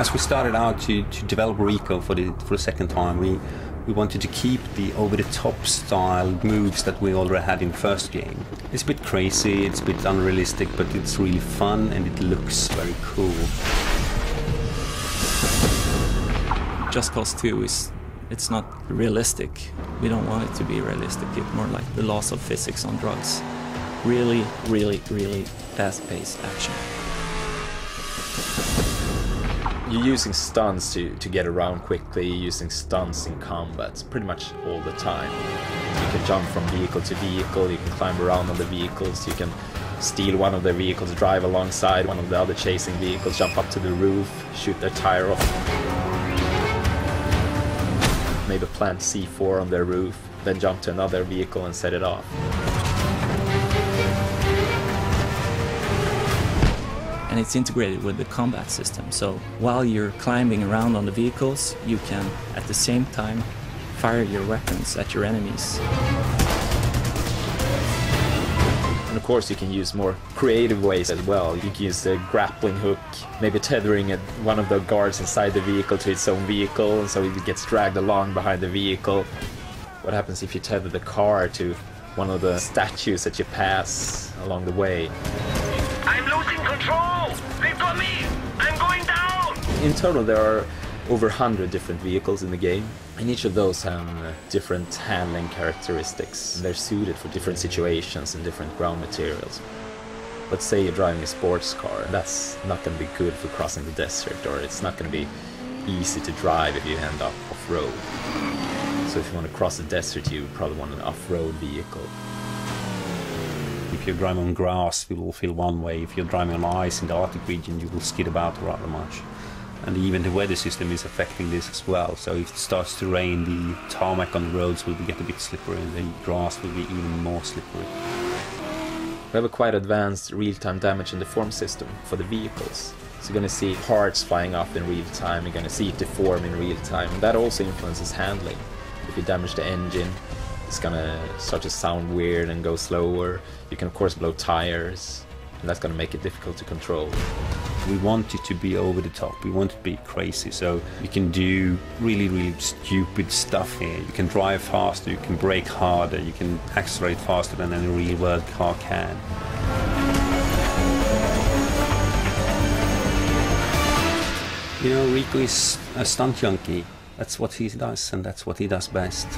As we started out to develop Rico for the second time, we wanted to keep the over-the-top style moves that we already had in the first game. It's a bit crazy, it's a bit unrealistic, but it's really fun and it looks very cool. Just Cause 2 it's not realistic. We don't want it to be realistic. It's more like the laws of physics on drugs. Really, really, really fast-paced action. You're using stunts to get around quickly, using stunts in combat pretty much all the time. You can jump from vehicle to vehicle, you can climb around on the vehicles, you can steal one of the vehicles, drive alongside one of the other chasing vehicles, jump up to the roof, shoot their tire off. Maybe plant C4 on their roof, then jump to another vehicle and set it off. And it's integrated with the combat system, so while you're climbing around on the vehicles, you can at the same time fire your weapons at your enemies. And of course you can use more creative ways as well. You can use the grappling hook, maybe tethering one of the guards inside the vehicle to its own vehicle, and so it gets dragged along behind the vehicle. What happens if you tether the car to one of the statues that you pass along the way? I'm losing control! They've got me! I'm going down! In total there are over 100 different vehicles in the game, and each of those have different handling characteristics. They're suited for different situations and different ground materials. Let's say you're driving a sports car, that's not going to be good for crossing the desert, or it's not going to be easy to drive if you end up off-road. So if you want to cross the desert, you probably want an off-road vehicle. If you're driving on grass, you will feel one way. If you're driving on ice in the Arctic region, you will skid about rather much. And even the weather system is affecting this as well. So if it starts to rain, the tarmac on the roads will get a bit slippery, and the grass will be even more slippery. We have a quite advanced real-time damage and deform system for the vehicles. So you're going to see parts flying off in real time, you're going to see it deform in real time, and that also influences handling. If you damage the engine, it's gonna start to sound weird and go slower. You can of course blow tires, and that's gonna make it difficult to control. We want it to be over the top, we want it to be crazy, so you can do really, really stupid stuff here. You can drive faster, you can brake harder, you can accelerate faster than any real world car can. You know, Rico is a stunt junkie. That's what he does, and that's what he does best.